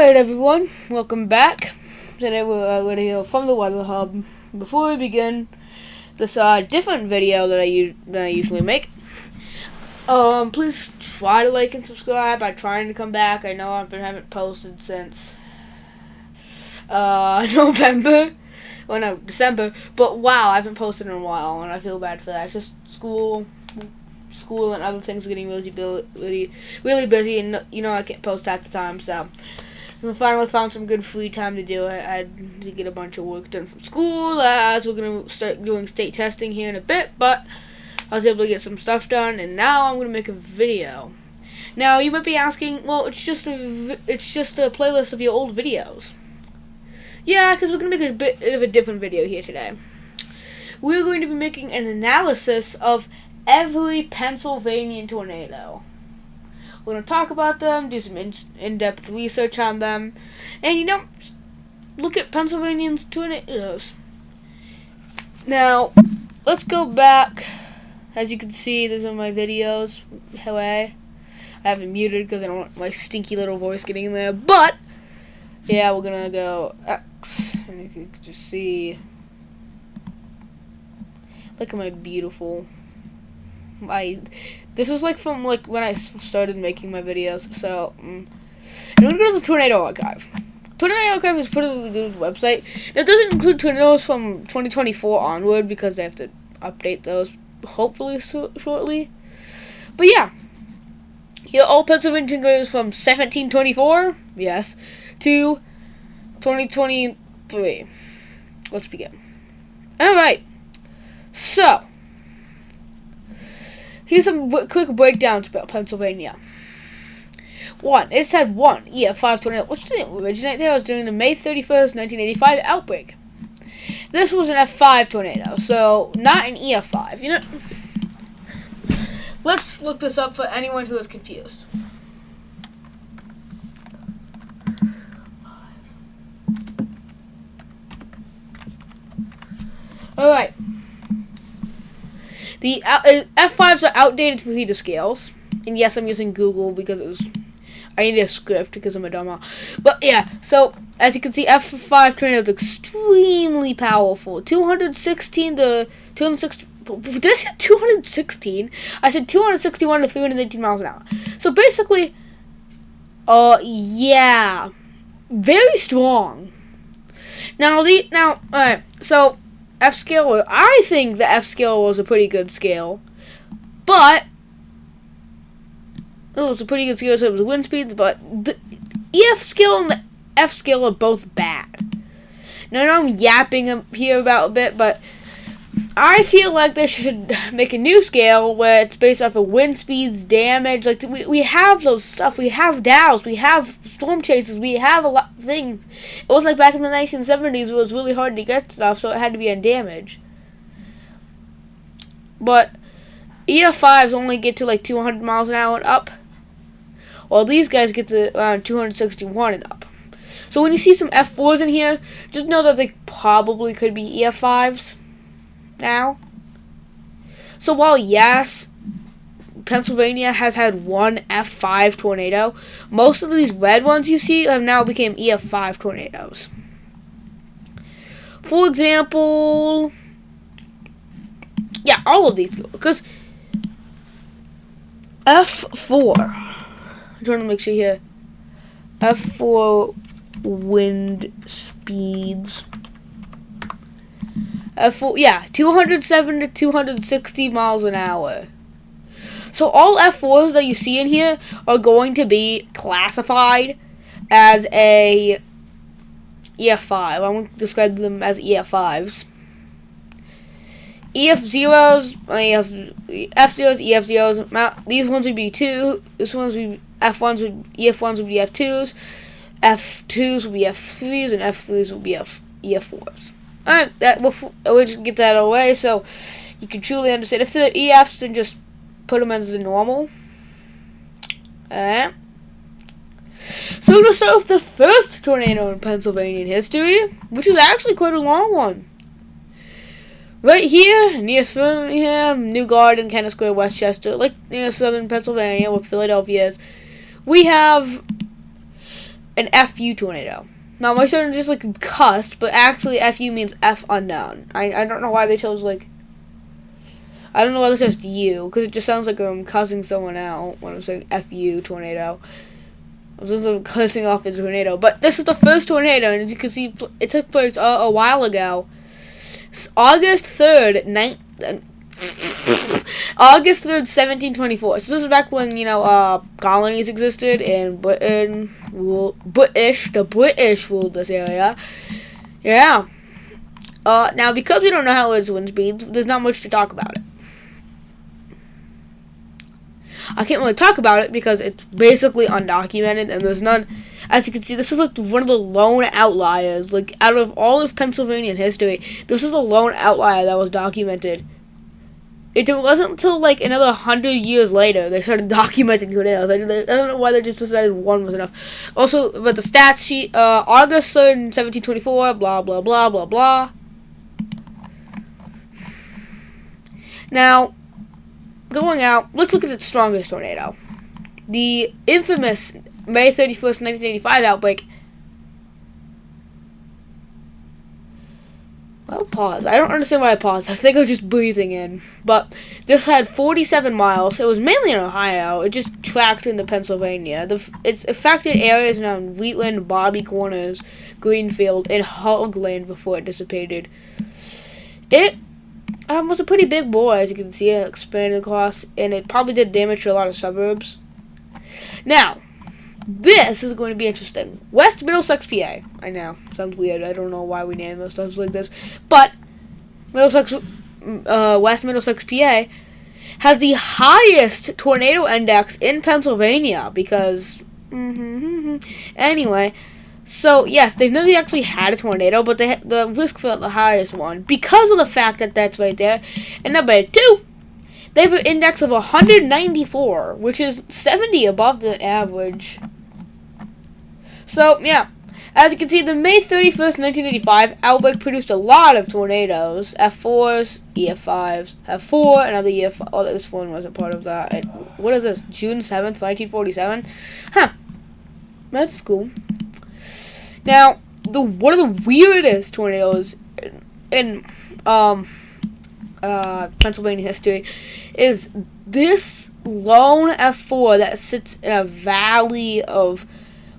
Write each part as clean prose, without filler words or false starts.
Alright everyone, welcome back. Today we're going to hear from the Weather Hub. Before we begin this different video that I usually make, please try to like and subscribe. I'm trying to come back. I know haven't posted since November. Well, no, December. But wow, I haven't posted in a while, and I feel bad for that. It's just school and other things are getting really busy, and I can't post half the time. So I finally found some good free time to do it. I had to get a bunch of work done from school, as we're gonna start doing state testing here in a bit. But I was able to get some stuff done, and now I'm gonna make a video. Now you might be asking, well, it's just a playlist of your old videos. Yeah, because we're gonna make a bit of a different video here today. We're going to be making an analysis of every Pennsylvanian tornado. We're going to talk about them, do some in-depth research on them, and just look at Pennsylvanian tornadoes. Now, let's go back. As you can see, these are my videos. I have it muted because I don't want my stinky little voice getting in there, but yeah, we're going to go X, and if you could just see, look at my beautiful, this is from when I started making my videos. So and we're gonna go to the Tornado Archive. Tornado Archive is a pretty good website. It doesn't include tornadoes from 2024 onward because they have to update those hopefully shortly. But yeah, here are all Pennsylvania tornadoes from 1724, yes, to 2023. Let's begin. All right, so here's some quick breakdowns about Pennsylvania. It's had one EF5 tornado, which didn't originate there. It was during the May 31st, 1985 outbreak. This was an F5 tornado, so not an EF5. Let's look this up for anyone who is confused. All right. The F5s are outdated for heater scales. And yes, I'm using Google because I need a script because I'm a dumbass. But yeah, so as you can see, F5 tornado is extremely powerful. 216 to 260. Did I say 216? I said 261 to 318 miles an hour. So basically, yeah, very strong. Now, alright, so F scale, I think the F scale was a pretty good scale, but it was a pretty good scale in terms of wind speeds, but the EF scale and the F scale are both bad. Now I know I'm yapping here about a bit, but I feel like they should make a new scale where it's based off of wind speeds, damage. Like we have those stuff. We have Dows. We have storm chasers. We have a lot of things. It was like back in the 1970s where it was really hard to get stuff, so it had to be on damage. But EF5s only get to like 200 miles an hour and up, while these guys get to around 261 and up. So when you see some F4s in here, just know that they probably could be EF5s now. So while yes, Pennsylvania has had one F5 tornado, most of these red ones you see have now become EF5 tornadoes. For example, yeah, all of these go, because F4, I'm trying to make sure here, F4 wind speeds, F4, yeah, 207 to 260 miles an hour. So all F4s that you see in here are going to be classified as a EF5. I won't describe them as EF5s. EF0s, F0s, EF0s. These ones would be 2. This ones would be F1s. EF1s would be F2s. F2s would be F3s, and F3s would be EF4s. Alright, we'll just get that away so you can truly understand. If they're EFs, then just put them as the normal. Alright. So we're going to start with the first tornado in Pennsylvania history, which is actually quite a long one. Right here, near Framingham, New Garden, Kennett Square, Westchester, like near southern Pennsylvania, where Philadelphia is, we have an FU tornado. Now, my son just, like, cussed, but actually FU means F unknown. I don't know why they chose, like... I don't know why they chose U, because it just sounds like I'm cussing someone out when I'm saying FU tornado. I was just cussing off the tornado. But this is the first tornado, and as you can see, it took place a while ago. It's August 3rd, August 3rd, 1724. So this is back when, colonies existed, and the British ruled this area. Yeah. Now, because we don't know how its wind speeds, there's not much to talk about it. I can't really talk about it because it's basically undocumented, and there's none. As you can see, this is like one of the lone outliers. Like, out of all of Pennsylvanian history, this is the lone outlier that was documented. It wasn't until like another 100 years later they started documenting tornadoes. I don't know why they just decided one was enough. Also, but the stats sheet, August 3rd, 1724, blah, blah, blah, blah, blah. Now, going out, let's look at the strongest tornado. The infamous May 31st, 1985 outbreak. I'll pause. I don't understand why I paused. I think I was just breathing in. But this had 47 miles. It was mainly in Ohio. It just tracked into Pennsylvania. Its affected areas around Wheatland, Bobby Corners, Greenfield, and Hogland before it dissipated. It was a pretty big bore, as you can see. It expanded across, and it probably did damage to a lot of suburbs. Now, this is going to be interesting. West Middlesex, PA. I know, sounds weird. I don't know why we name those stuff like this, but West Middlesex, PA, has the highest tornado index in Pennsylvania because. Anyway, so yes, they've never actually had a tornado, but the risk for the highest one because of the fact that that's right there. And number 2. They have an index of 194, which is 70 above the average. So, yeah. As you can see, the May 31st, 1985 outbreak produced a lot of tornadoes. F4s, EF5s, F4, another EF5. Oh, this one wasn't part of that. What is this? June 7th, 1947? Huh. That's cool. Now, one of the weirdest tornadoes in Pennsylvania history is this lone F4 that sits in a valley of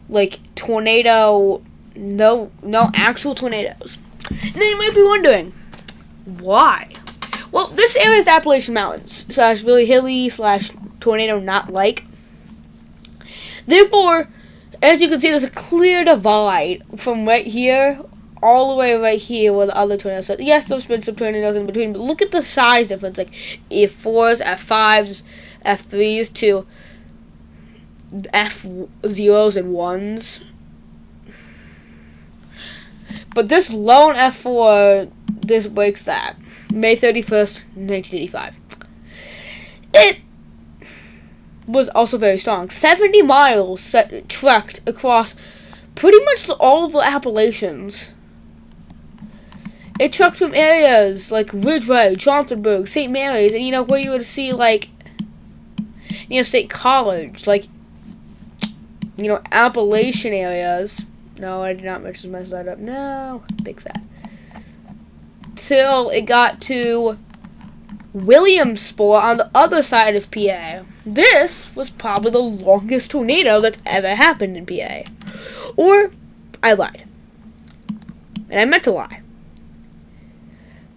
like tornado, no actual tornadoes. And then you might be wondering why. Well, this area is the Appalachian Mountains / really hilly / tornado not like. Therefore, as you can see, there's a clear divide from right here all the way right here where the other tornadoes are. Yes, there's been some tornadoes in between, but look at the size difference. Like F4s, F5s, F3s to F0s and 1s. But this lone F4, this breaks that. May 31st, 1985. It was also very strong. 70 miles trekked across pretty much all of the Appalachians. It trucked from areas like Ridgeway, Johnsonburg, St. Mary's, and where you would see like, State College, like, Appalachian areas. No, I did not mess that up. No, fix that. Till it got to Williamsport on the other side of PA. This was probably the longest tornado that's ever happened in PA. Or, I lied. And I meant to lie.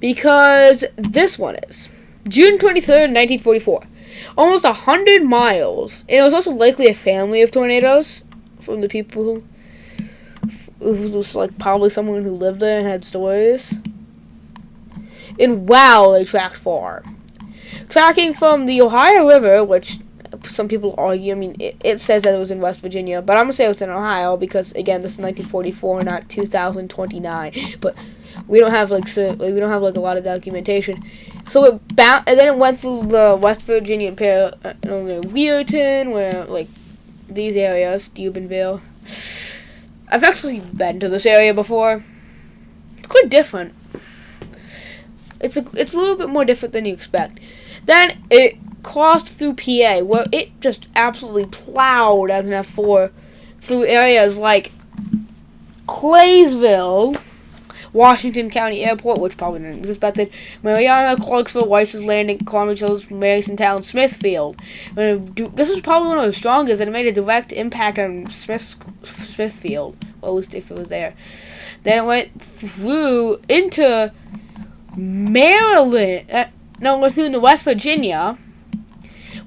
Because this one is June 23rd, 1944. Almost 100 miles. And it was also likely a family of tornadoes from the people who was like probably someone who lived there and had stories. And wow, they tracked far. Tracking from the Ohio River, which some people argue, it says that it was in West Virginia, but I'm going to say it was in Ohio because, again, this is 1944, not 2029. But we don't have, like a lot of documentation. So and then it went through the West Virginia pair, Weirton, where, like, these areas, Steubenville. I've actually been to this area before. It's quite different. It's a little bit more different than you expect. Then it crossed through PA, where it just absolutely plowed as an F4 through areas like Claysville, Washington County Airport, which probably didn't exist back then, Mariana, Clarksville, Weiss's Landing, Carmen Hills, Mason Smithfield. This was probably one of the strongest, and it made a direct impact on Smithfield, well, at least if it was there. Then it went through into Maryland. It went through into West Virginia.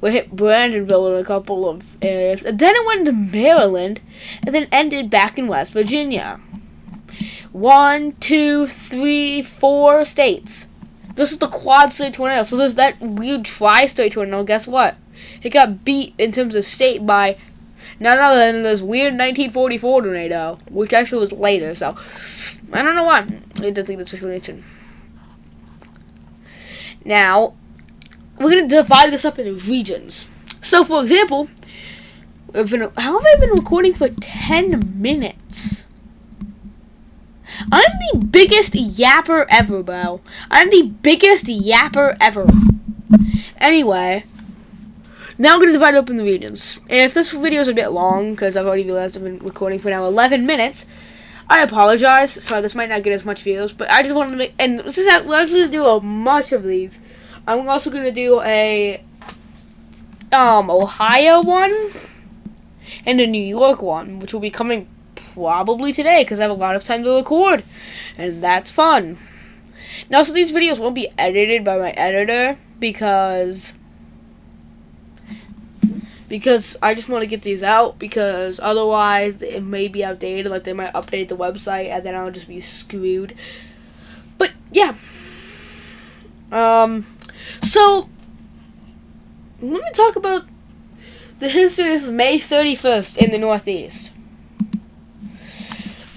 We hit Brandonville in a couple of areas. And then it went into Maryland, and then ended back in West Virginia. 1, 2, 3, 4 states. This is the quad state tornado. So there's that weird tri-state tornado. Guess what? It got beat in terms of state by none other than this weird 1944 tornado, which actually was later. So I don't know why. It doesn't get explanation. Now we're gonna divide this up into regions. So, for example, how have I been recording for 10 minutes? I'm the biggest yapper ever, bro. I'm the biggest yapper ever. Anyway, now I'm going to divide it up in the regions. And if this video is a bit long, because I've already realized I've been recording for now 11 minutes, I apologize. So this might not get as much views, but I just wanted to make, and this is we're actually going to do a much of these. I'm also going to do a Ohio one and a New York one, which will be coming probably today because I have a lot of time to record, and that's fun. Now, so these videos won't be edited by my editor because I just want to get these out, because otherwise it may be outdated. Like, they might update the website and then I'll just be screwed. But yeah, so let me talk about the history of May 31st in the Northeast.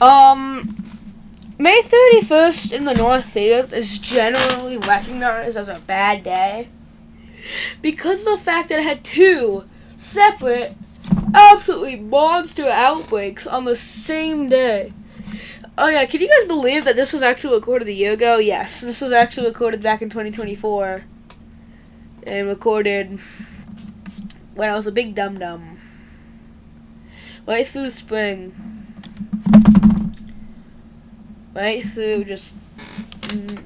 May 31st in the Northeast is generally recognized as a bad day because of the fact that it had two separate, absolutely monster outbreaks on the same day. Oh yeah, can you guys believe that this was actually recorded a year ago? Yes, this was actually recorded back in 2024 and recorded when I was a big dum-dum. Right through spring. Right through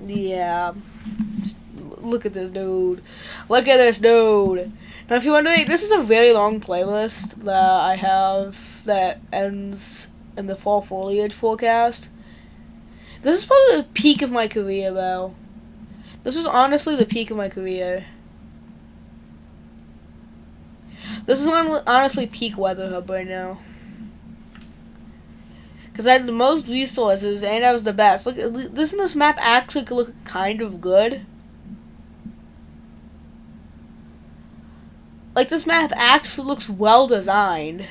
yeah. Just look at this dude. Look at this dude. Now, if you're wondering, this is a very long playlist that I have that ends in the fall foliage forecast. This is probably the peak of my career, bro. This is honestly the peak of my career. This is honestly peak weather hub right now. Because I had the most resources and I was the best. Look, doesn't this map actually look kind of good? Like, this map actually looks well designed.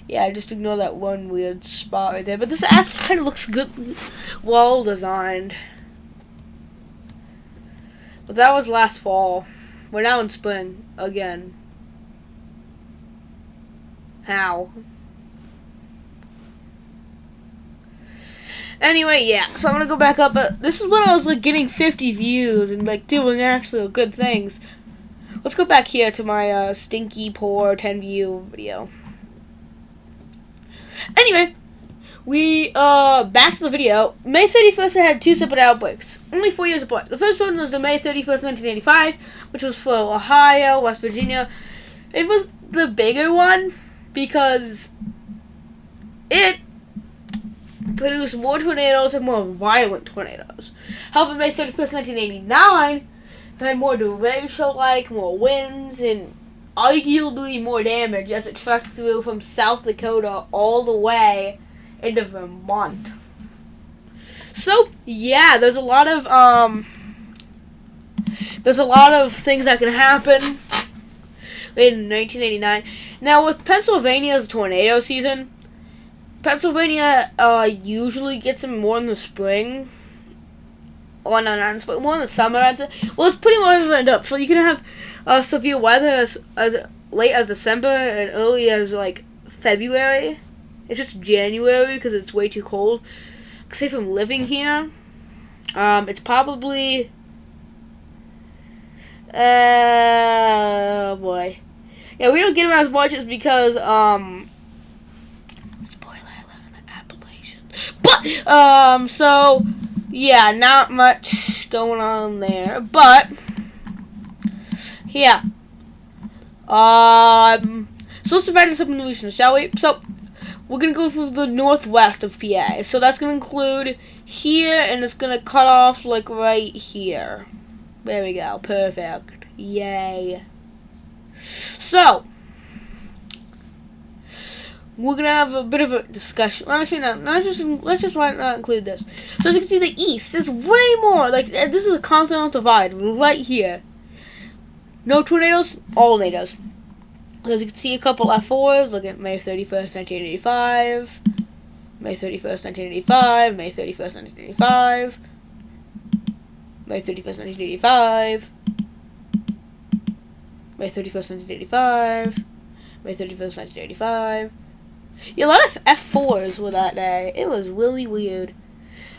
Yeah, just ignore that one weird spot right there. But this actually kind of looks good, well designed. But that was last fall. We're now in spring again. How? Anyway, yeah, so I'm gonna go back up. This is when I was like getting 50 views and like doing actually good things. Let's go back here to my stinky, poor 10 view video. Anyway, we back to the video. May 31st, I had two separate outbreaks, only 4 years apart. The first one was the May 31st, 1985, which was for Ohio, West Virginia. It was the bigger one because it produced more tornadoes and more violent tornadoes. However, May 31st, 1989 had more derecho-like, more winds, and arguably more damage as it trekked through from South Dakota all the way into Vermont. So, yeah, there's a lot of things that can happen in 1989. Now, with Pennsylvania's tornado season, Pennsylvania usually gets them more in the spring. Oh, no, not in spring, more in the summer, I'd say. Well, it's pretty much end up. So you can have severe weather as late as December and early as, like, February. It's just January because it's way too cold. Say from living here, it's probably Oh boy. Yeah, we don't get them as much as because spoiler alert, Appalachian. But so yeah, not much going on there. But yeah. So let's divide this up into regions, shall we? So we're gonna go through the northwest of PA. So that's gonna include here, and it's gonna cut off like right here. There we go. Perfect. Yay. So we're gonna have a bit of a discussion. Well, actually, no. Let's just why not include this. So as you can see, the east is way more like this is a continental divide right here. No tornadoes, all tornadoes. So as you can see, a couple F4s. Look at May 31st, 1985. May 31st, 1985. May 31st, 1985. May 31st, 1985. May 31st, 1985. May 31st, 1985. Yeah, a lot of F4s were that day. It was really weird.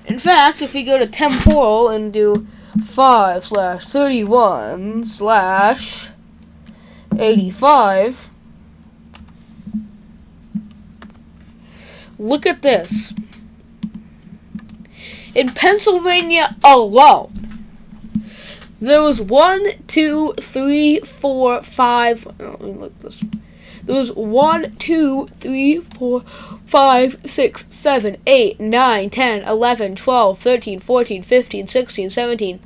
In fact, if we go to temporal and do 5/31/85, look at this. In Pennsylvania alone, there was 1, 2, 3, 4, 5. Oh, let me look at this. There was 1, 2, 3, 4, 5, 6, 7, 8, 9, 10, 11, 12, 13, 14, 15, 16, 17,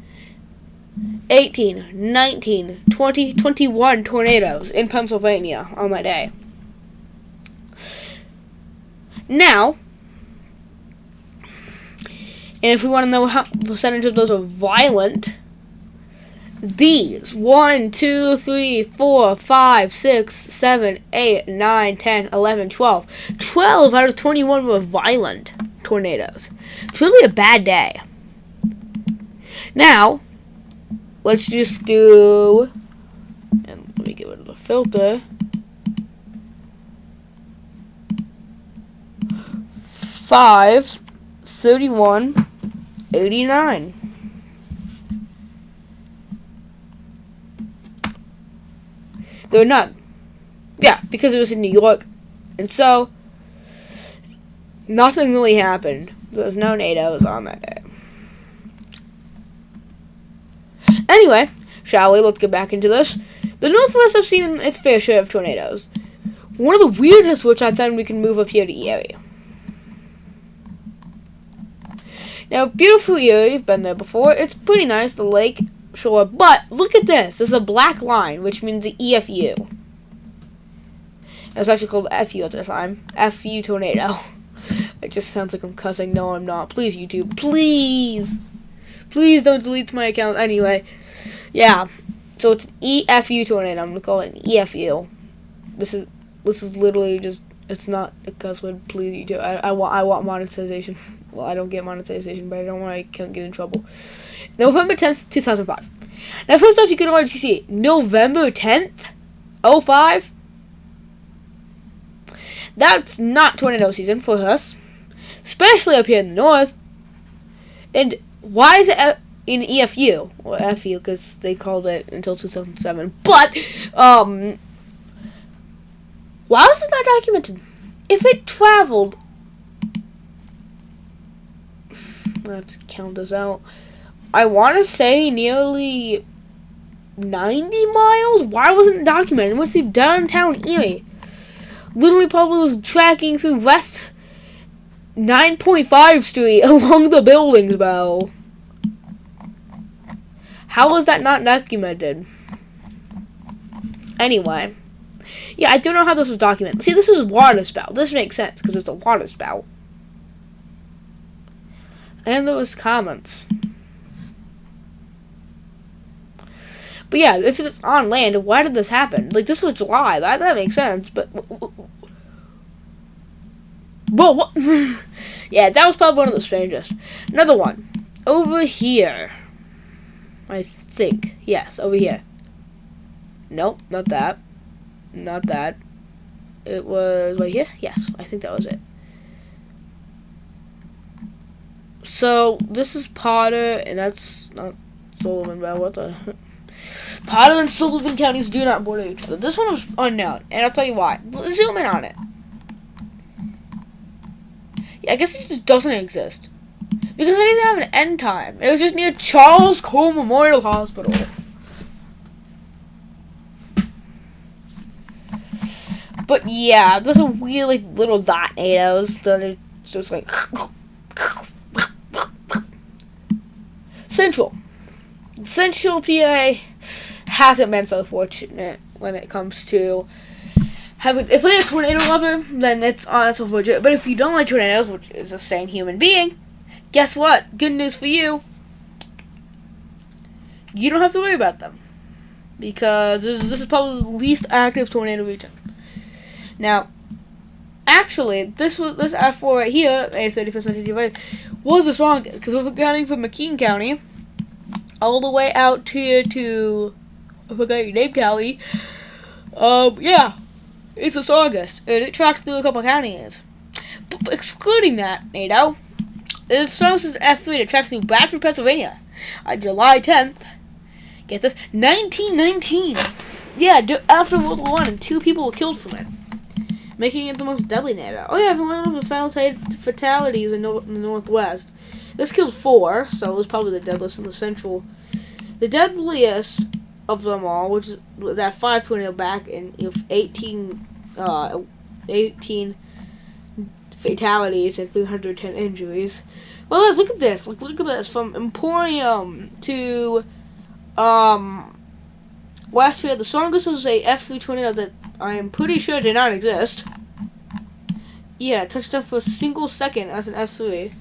18, 19, 20, 21 tornadoes in Pennsylvania on that day. Now, and if we want to know how percentage of those are violent, these 1, 2, 3, 4, 5, 6, 7, 8, 9, 10, 11, 12. 12 out of 21 were violent tornadoes. It's really a bad day. Now, let's just do, and let me get rid of the filter. 5/31/89. There were none. Yeah, because it was in New York. And so, nothing really happened. There was no tornadoes on that day. Anyway, shall we? Let's get back into this. The Northwest have seen its fair share of tornadoes. One of the weirdest, which I think we can move up here to Erie. Now, beautiful Erie, you've been there before. It's pretty nice, the lake shore, but look at this. There's a black line, which means the EFU. It was actually called FU at the time. FU tornado. It just sounds like I'm cussing. No, I'm not. Please, YouTube. Please. Please don't delete my account. Anyway. Yeah. So it's an EFU tornado. I'm going to call it an EFU. This is literally just, it's not a cuss word. Please, YouTube. I want monetization. Well, I don't get monetization, but I don't want I can't get in trouble. November 10th, 2005. Now, first off, you can already see November 10th, 05. That's not tornado season for us, especially up here in the north. And why is it in EFU or FU? Because they called it until 2007. But why was this not documented? If it traveled, I have to count this out. I want to say nearly 90 miles. Why wasn't it documented? It went through downtown Erie. Literally probably was tracking through West 9.5 Street along the buildings, bro. How was that not documented? Anyway. Yeah, I don't know how this was documented. See, this was a water spout. This makes sense because it's a water spout. And there was comments. But yeah, if it's on land, why did this happen? Like, this was July. That makes sense. But, well, what? Yeah, that was probably one of the strangest. Another one. Over here. I think. Yes, over here. Nope, not that. Not that. It was right here? Yes, I think that was it. So, this is Potter, and that's not Sullivan, bro. What the? Potter and Sullivan counties do not border each other. This one was unknown, and I'll tell you why. Zoom in on it. Yeah, I guess it just doesn't exist. Because it didn't have an end time. It was just near Charles Cole Memorial Hospital. But yeah, there's a weird like, little tornadoes that are just like... Central PA hasn't been so fortunate when it comes to having. If they have a tornado lover, then it's so fortunate. But if you don't like tornadoes, which is a sane human being, guess what? Good news for you. You don't have to worry about them because this is probably the least active tornado region. Now, actually, this F4 right here, May 31st, 1985, was the strongest because we're counting from McKean County all the way out here to I forgot your name, Callie. Yeah, it's the strongest, and it tracked through a couple counties. But excluding that, NATO, the strongest is F3 that tracks through Bradford, Pennsylvania, on July 10th. Get this, 1919. Yeah, after World War I, and 2 people were killed from it, making it the most deadly NATO. Oh yeah, one of the fatalities in the Northwest. This killed 4, so it was probably the deadliest in the Central. The deadliest of them all, which is that 5 tornado back in 18 fatalities and 310 injuries. Well, let's look at this. Look at this. From Emporium to Westfield, the strongest was a F3 tornado that I am pretty sure did not exist. Yeah, touchdown for a single second as an F3.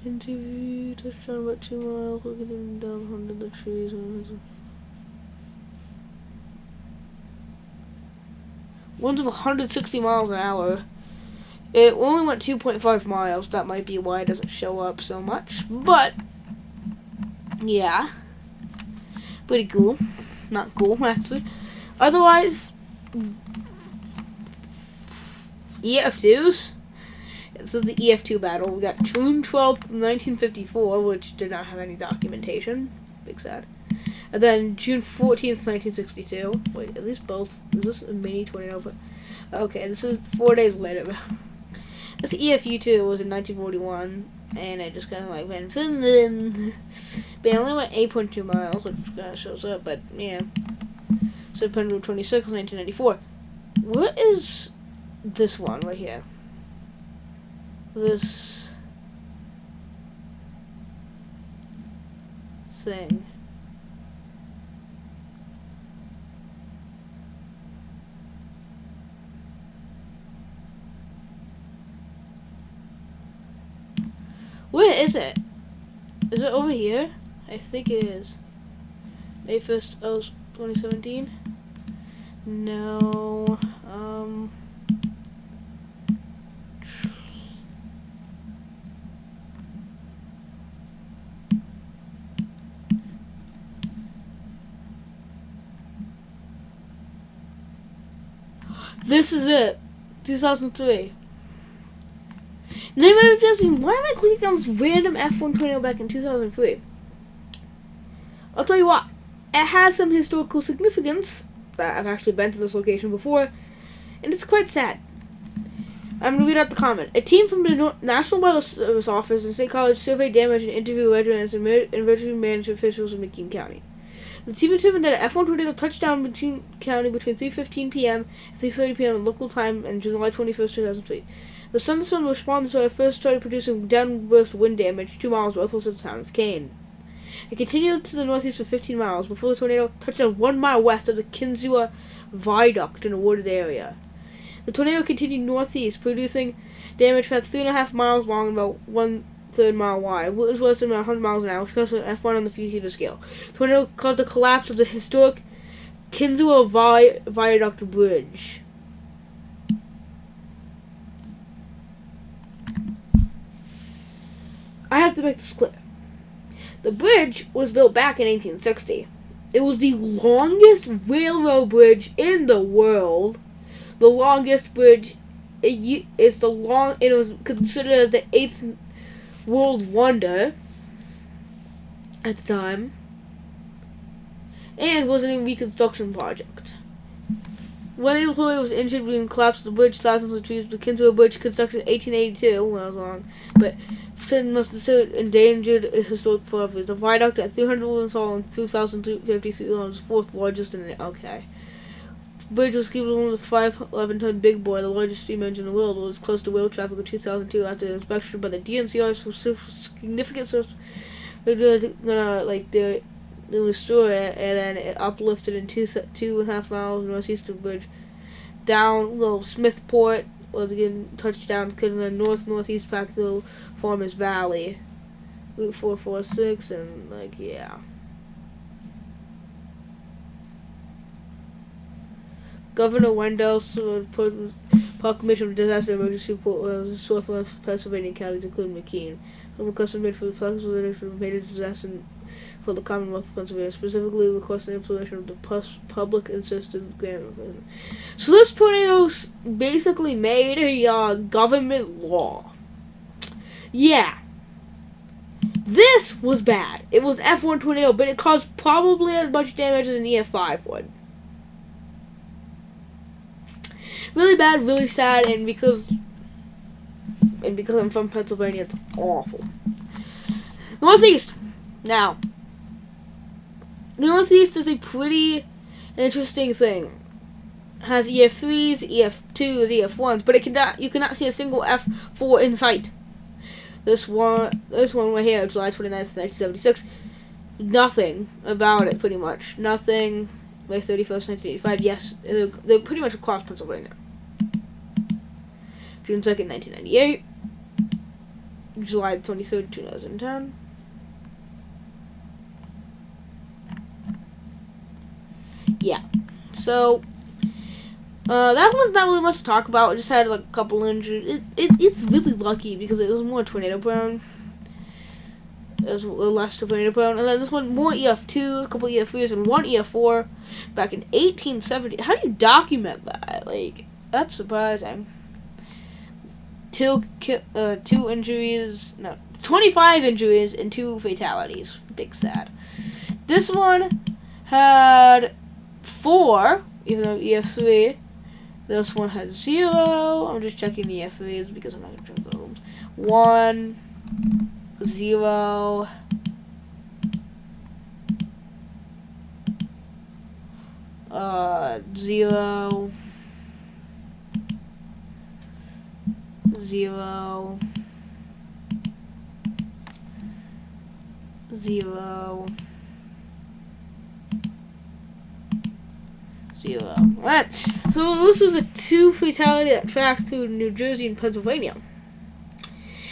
NTV, touchdown about 2 miles, look at them down under the trees. Winds of 160 miles an hour. It only went 2.5 miles. That might be why it doesn't show up so much. But, yeah. Pretty cool. Not cool, actually. Otherwise, EF2s. This is the EF2 battle. We got June 12th, 1954, which did not have any documentation. Big sad. And then June 14th, 1962. Wait, are these both? Is this a mini tornado? But okay, this is 4 days later. This EFU2 was in 1941, and it just kind of like went. But it only went 8.2 miles, which kind of shows up. But yeah, September 26th, 1994. What is this one right here? This thing. Where is it? Is it over here? I think it is. May 1st, 2017? No. This is it. 2003. Now you might be asking, why am I clicking on this random F1 tornado back in 2003? I'll tell you what. It has some historical significance. I've actually been to this location before, and it's quite sad. I'm going to read out the comment. A team from the National Weather Service Office and State College surveyed damage and interviewed residents and emergency management officials in McKean County. The team determined that an F1 tornado touched down between 3:15 p.m. and 3:30 p.m. in local time on July 21st, 2003. The thunderstorm responded to first started producing downburst wind damage 2 miles northwest of the town of Kane. It continued to the northeast for 15 miles before the tornado touched down 1 mile west of the Kinzua Viaduct in a wooded area. The tornado continued northeast, producing damage about 3.5 miles long and about 1/3 mile wide. It was less than 100 miles an hour, which caused an F1 on the Fukushima scale. The tornado caused the collapse of the historic Kinzua Viaduct Bridge. I have to make this clear. The bridge was built back in 1860. It was the longest railroad bridge in the world. The longest bridge. It was considered as the 8th world wonder at the time. and was a reconstruction project. One employee was injured when collapse of the bridge. Thousands of trees. The Kinsville Bridge, constructed in 1882, well, was long, but most considered endangered historic properties. The viaduct at 300 was tall and 2,053 long, was the fourth largest in the okay. The bridge was given one of the 511-ton Big Boy, the largest steam engine in the world. It was close to rail traffic in 2002 after the inspection by the DNCR for significant source. They're gonna restore it, and then it uplifted in 2.5 miles northeast of the bridge. Down little Smithport was again touched down because the northeast path to Farmers Valley, Route 446, and yeah. Governor Wendell's proclamation of disaster emergency report was Southwest Pennsylvanian counties, including McKean. Some requests were made for the proclamation of major disaster for the Commonwealth of Pennsylvania, specifically requesting implementation of the public assistance grant. So this tornado basically made a government law. Yeah. This was bad. It was F1 tornado, but it caused probably as much damage as an EF5 would. Really bad, really sad, and because I'm from Pennsylvania, it's awful. Northeast. Now, the Northeast is a pretty interesting thing. It has EF3s, EF2s, EF1s, but you cannot see a single F4 in sight. This one right here, July 29th, 1976. Nothing about it, pretty much. Nothing. May 31st, 1985. Yes, they're pretty much across Pennsylvania. June 2nd, 1998. July 23rd, 2010. Yeah. So, that was not really much to talk about. It just had a couple injuries. It's really lucky because it was more tornado prone. It was less tornado prone. And then this one, more EF2, a couple EF3s, and one EF4 back in 1870. How do you document that? That's surprising. 25 injuries and 2 fatalities. Big sad. This one had 4, even though EF3. This one had 0. I'm just checking the EF3s because I'm not going to check those. 1, 0. 0. 0. 0. 0. Alright, so this was a 2 fatality that tracked through New Jersey and Pennsylvania.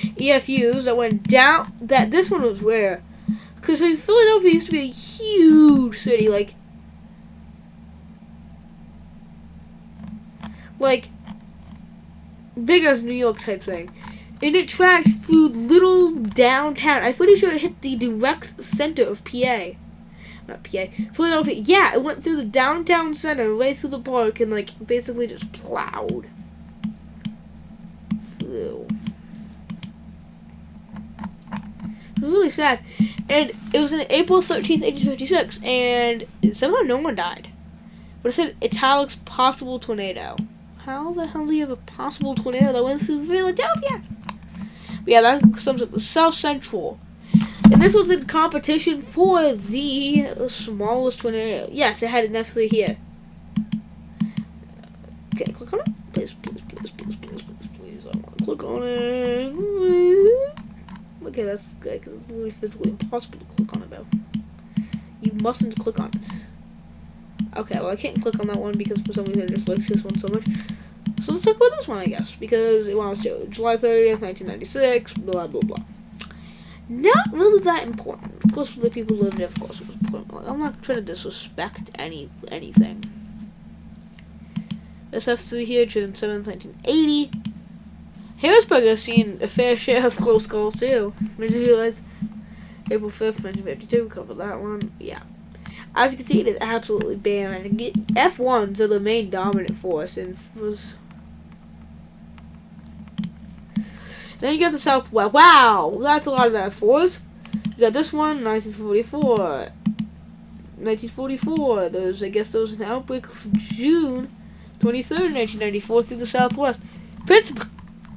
EFUs that went down. This one was rare, because Philadelphia used to be a huge city, like big as New York type thing, and it tracked through little downtown. I'm pretty sure it hit the direct center of PA. Not PA, Philadelphia. Yeah, it went through the downtown center, right through the park, and basically just plowed through. It was really sad. And it was on April 13th, 1856, and somehow no one died. But it said italics possible tornado. How the hell do you have a possible tornado that went through Philadelphia? But yeah, that sums up the South Central. And this was in competition for the smallest tornado. Yes, it had an F3 here. Okay, click on it. Please. I want to click on it. Okay, that's good, because it's literally physically impossible to click on it, though. You mustn't click on it. Okay, well, I can't click on that one because for some reason I just like this one so much. So let's talk about this one, I guess, because it wants to. July 30th, 1996, blah, blah, blah. Not really that important. Of course, for the people who lived there, of course, it was important. I'm not trying to disrespect anything. SF3 here, June 7th, 1980. Harrisburg has seen a fair share of close calls, too. I just realized April 5th, 1952, covered that one. Yeah. As you can see, it is absolutely barren. F1s are the main dominant force, and was. Then you got the Southwest. Wow, that's a lot of F4s. You got this one, 1944. 1944. I guess there was an outbreak of June 23rd, 1994 through the southwest.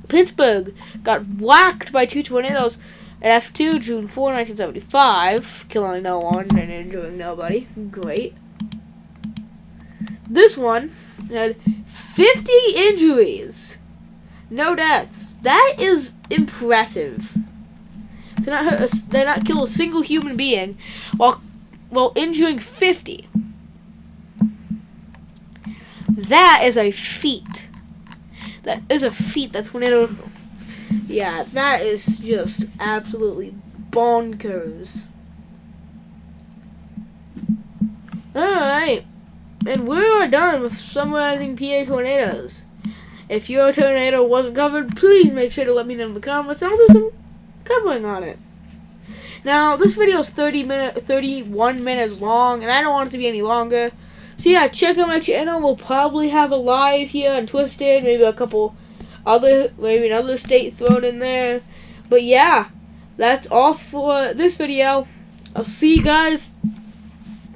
Pittsburgh got whacked by 2 tornadoes at F2 June 4, 1975, killing no one and injuring nobody. Great. This one had 50 injuries. No deaths. That is impressive. They not kill a single human being while injuring 50. That is a feat. That is a feat. That's tornado. Yeah, that is just absolutely bonkers. Alright. And we are done with summarizing PA tornadoes. If your tornado wasn't covered, please make sure to let me know in the comments, and I'll do some covering on it. Now, this video is 31 minutes long, and I don't want it to be any longer. So yeah, check out my channel. We'll probably have a live here on Twisted, maybe maybe another state thrown in there. But yeah, that's all for this video. I'll see you guys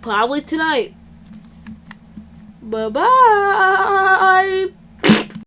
probably tonight. Bye-bye.